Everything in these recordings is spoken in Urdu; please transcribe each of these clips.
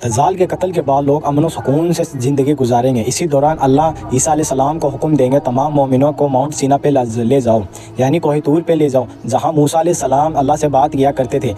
دجال کے قتل کے بعد لوگ امن و سکون سے زندگی گزاریں گے۔ اسی دوران اللہ عیسیٰ علیہ السلام کو حکم دیں گے تمام مومنوں کو ماؤنٹ سینا پہ لے جاؤ، یعنی کوہ طور پہ لے جاؤ، جہاں موسیٰ علیہ السلام اللہ سے بات کیا کرتے تھے،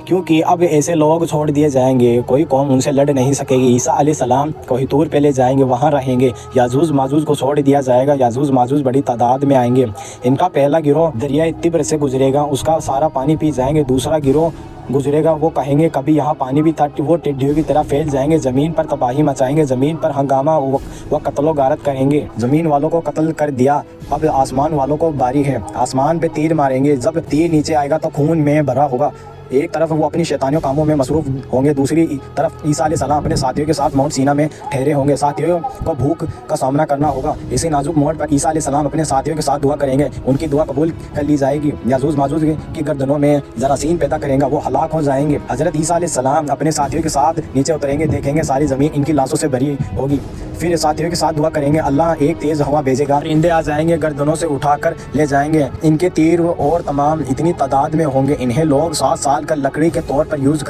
کیونکہ اب ایسے لوگ چھوڑ دیے جائیں گے، کوئی قوم ان سے لڑ نہیں سکے گی۔ عیسیٰ علیہ السلام کوہ طور پہ لے جائیں گے، وہاں رہیں گے۔ یاجوج ماجوج کو چھوڑ دیا جائے گا، یاجوج ماجوج بڑی تعداد میں آئیں گے۔ ان کا پہلا گروہ دریائے تبر سے گزرے گا، اس کا سارا پانی پی جائیں گے۔ دوسرا گروہ گزرے گا، وہ کہیں گے کبھی یہاں پانی بھی تھا، وہ ٹڈیوں کی طرح پھیل جائیں گے، زمین پر تباہی مچائیں گے، زمین پر ہنگامہ و قتل و غارت کریں گے۔ زمین والوں کو قتل کر دیا، اب آسمان والوں کو باری ہے، آسمان پہ تیر ماریں گے۔ جب تیر نیچے آئے گا تو خون میں بھرا ہوگا، ایک طرف وہ اپنی شیطانیوں کاموں میں مصروف ہوں گے، دوسری طرف عیسیٰ علیہ السلام اپنے ساتھیوں کے ساتھ ماؤنٹ سینا میں ٹھہرے ہوں گے۔ ساتھیوں کو بھوک کا سامنا کرنا ہوگا۔ اسی نازک موڑ پر عیسیٰ علیہ السلام اپنے ساتھیوں کے ساتھ دعا کریں گے، ان کی دعا قبول کر لی جائے گی۔ یاجوج ماجوج کی گردنوں میں جراثیم پیدا کریں گا، وہ ہلاک ہو جائیں گے۔ حضرت عیسیٰ علیہ السلام اپنے ساتھیوں کے ساتھ نیچے اتریں گے، دیکھیں گے ساری زمین ان کی لاشوں سے بھری ہوگی۔ پھر ساتھیوں کے ساتھ دعا کریں گے، اللہ ایک تیز ہوا بھیجے گا، پرندے آ جائیں گے، گردنوں سے اٹھا کر لے جائیں گے۔ ان کے تیر اور تمام اتنی تعداد میں ہوں گے، انہیں لوگ 7 سال کا لکڑی کے طور پر یوز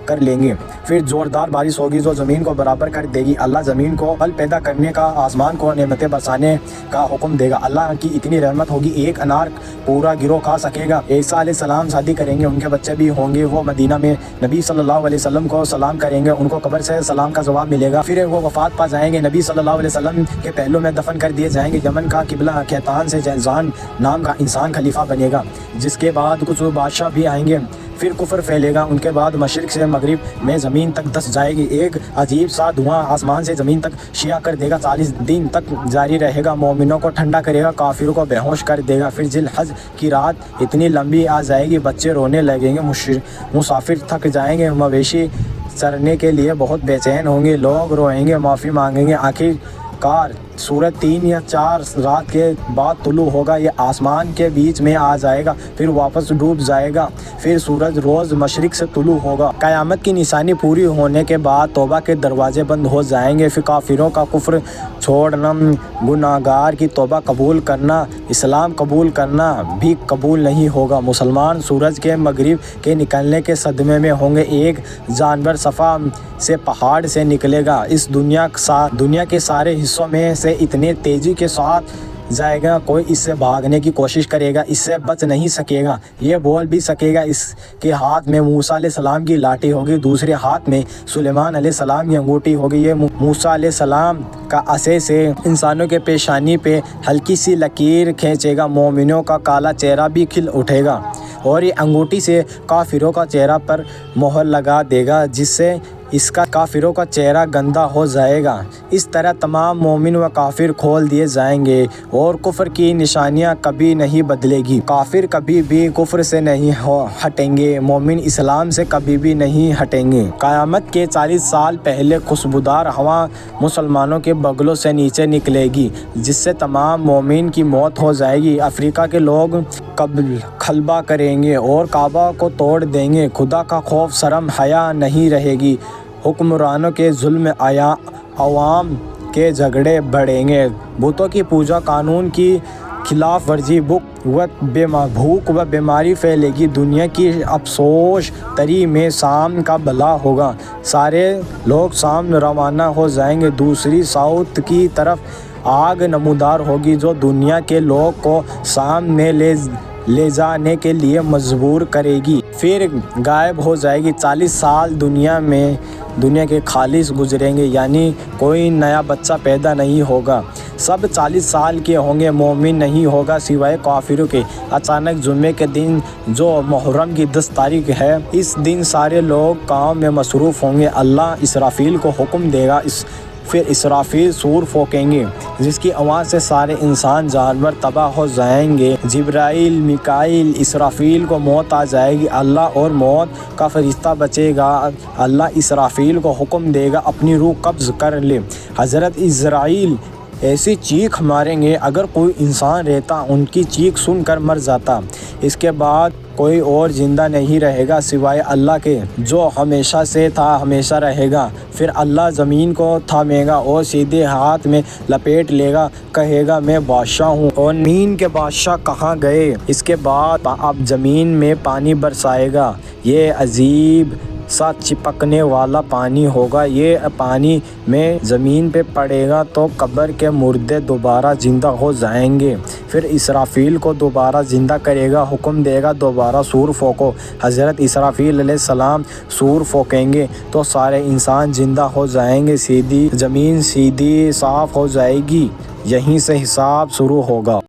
کر لیں گے۔ پھر زوردار بارش ہوگی جو زمین کو برابر کر دے گی۔ اللہ زمین کو پھل پیدا کرنے کا، آسمان کو نعمتیں برسانے کا حکم دے گا۔ اللہ کی اتنی رحمت ہوگی، ایک انار پورا گروہ کھا سکے گا۔ عیسیٰ علیہ السلام شادی کریں گے، ان کے بچے بھی ہوں گے۔ وہ مدینہ میں نبی صلی اللہ علیہ وسلم کو سلام کریں گے، ان کو قبر سے سلام کا جواب ملے گا۔ پھر وہ وفات پا جائیں گے، نبی صلی اللہ علیہ وسلم کے پہلو میں دفن کر دیے جائیں گے۔ یمن کا قبلہ کھیتان سے جیزان نام کا انسان خلیفہ بنے گا، جس کے بعد کچھ بادشاہ بھی آئیں گے۔ پھر کفر پھیلے گا، ان کے بعد مشرق سے مغرب میں زمین تک دس جائے گی، ایک عجیب سا دھواں آسمان سے زمین تک شیعہ کر دے گا، 40 دن تک جاری رہے گا، مومنوں کو ٹھنڈا کرے گا، کافروں کو بے ہوش کر دے گا۔ پھر ذی الحج کی رات اتنی لمبی آ جائے گی، بچے رونے لگیں گے، مسافر تھک جائیں گے، مویشی چرنے کے لیے بہت بے چین ہوں گے، لوگ روئیں گے، معافی مانگیں گے۔ آخر کار سورج 3 یا 4 رات کے بعد طلوع ہوگا، یہ آسمان کے بیچ میں آ جائے گا، پھر واپس ڈوب جائے گا۔ پھر سورج روز مشرق سے طلوع ہوگا۔ قیامت کی نشانی پوری ہونے کے بعد توبہ کے دروازے بند ہو جائیں گے، پھر کافروں کا کفر چھوڑنا، گناہگار کی توبہ قبول کرنا، اسلام قبول کرنا بھی قبول نہیں ہوگا۔ مسلمان سورج کے مغرب کے نکلنے کے صدمے میں ہوں گے، ایک جانور صفا سے پہاڑ سے نکلے گا، اس دنیا کے سارے حصوں میں سے اتنے تیزی کے ساتھ جائے گا، کوئی اس سے بھاگنے کی کوشش کرے گا، اس سے بچ نہیں سکے گا۔ یہ بول بھی سکے گا، اس کے ہاتھ میں موسیٰ علیہ السلام کی لاٹھی ہوگی، دوسرے ہاتھ میں سلیمان علیہ السلام کی انگوٹھی ہوگی۔ یہ موسیٰ علیہ السلام کا عصا سے انسانوں کے پیشانی پہ ہلکی سی لکیر کھینچے گا، مومنوں کا کالا چہرہ بھی کھل اٹھے گا، اور یہ انگوٹھی سے کافروں کا چہرہ پر مہر لگا دے گا، جس سے اس کا کافروں کا چہرہ گندا ہو جائے گا۔ اس طرح تمام مومن و کافر کھول دیے جائیں گے، اور کفر کی نشانیاں کبھی نہیں بدلے گی۔ کافر کبھی بھی کفر سے نہیں ہٹیں گے، مومن اسلام سے کبھی بھی نہیں ہٹیں گے۔ قیامت کے 40 سال پہلے خوشبودار ہوا مسلمانوں کے بغلوں سے نیچے نکلے گی، جس سے تمام مومن کی موت ہو جائے گی۔ افریقہ کے لوگ خلبہ کریں گے اور کعبہ کو توڑ دیں گے، خدا کا خوف شرم حیا نہیں رہے گی، حکمرانوں کے ظلم، عوام کے جھگڑے بڑھیں گے، بتوں کی پوجا، قانون کی خلاف ورزی، بھوک و بیماری پھیلے گی۔ دنیا کی افسوس تری میں شام کا بھلا ہوگا، سارے لوگ شام روانہ ہو جائیں گے، دوسری ساؤتھ کی طرف آگ نمودار ہوگی جو دنیا کے لوگ کو شام میں لے جانے کے لیے مجبور کرے گی، پھر غائب ہو جائے گی۔ 40 سال دنیا کے خالص گزریں گے، یعنی کوئی نیا بچہ پیدا نہیں ہوگا، سب 40 سال کے ہوں گے، مومن نہیں ہوگا سوائے کافروں کے۔ اچانک جمعے کے دن جو محرم کی 10 تاریخ ہے، اس دن سارے لوگ کام میں مصروف ہوں گے، اللہ اسرافیل کو حکم دے گا، پھر اسرافیل سور پھونکیں گے، جس کی آواز سے سارے انسان جانور تباہ ہو جائیں گے۔ جبرائیل، میکائیل، اسرافیل کو موت آ جائے گی، اللہ اور موت کا فرشتہ بچے گا، اللہ اسرافیل کو حکم دے گا اپنی روح قبض کر لے۔ حضرت اسرائیل ایسی چیخ ماریں گے، اگر کوئی انسان رہتا ان کی چیخ سن کر مر جاتا۔ اس کے بعد کوئی اور زندہ نہیں رہے گا سوائے اللہ کے، جو ہمیشہ سے تھا، ہمیشہ رہے گا۔ پھر اللہ زمین کو تھامے گا اور سیدھے ہاتھ میں لپیٹ لے گا، کہے گا میں بادشاہ ہوں، اور زمین کے بادشاہ کہاں گئے؟ اس کے بعد اب زمین میں پانی برسائے گا۔ یہ عجیب ساتھ چپکنے والا پانی ہوگا۔ یہ پانی میں زمین پہ پڑے گا تو قبر کے مردے دوبارہ زندہ ہو جائیں گے۔ پھر اسرافیل کو دوبارہ زندہ کرے گا، حکم دے گا دوبارہ سور پھونکو۔ حضرت اسرافیل علیہ السلام سور پھونکیں گے تو سارے انسان زندہ ہو جائیں گے، زمین سیدھی صاف ہو جائے گی، یہیں سے حساب شروع ہوگا۔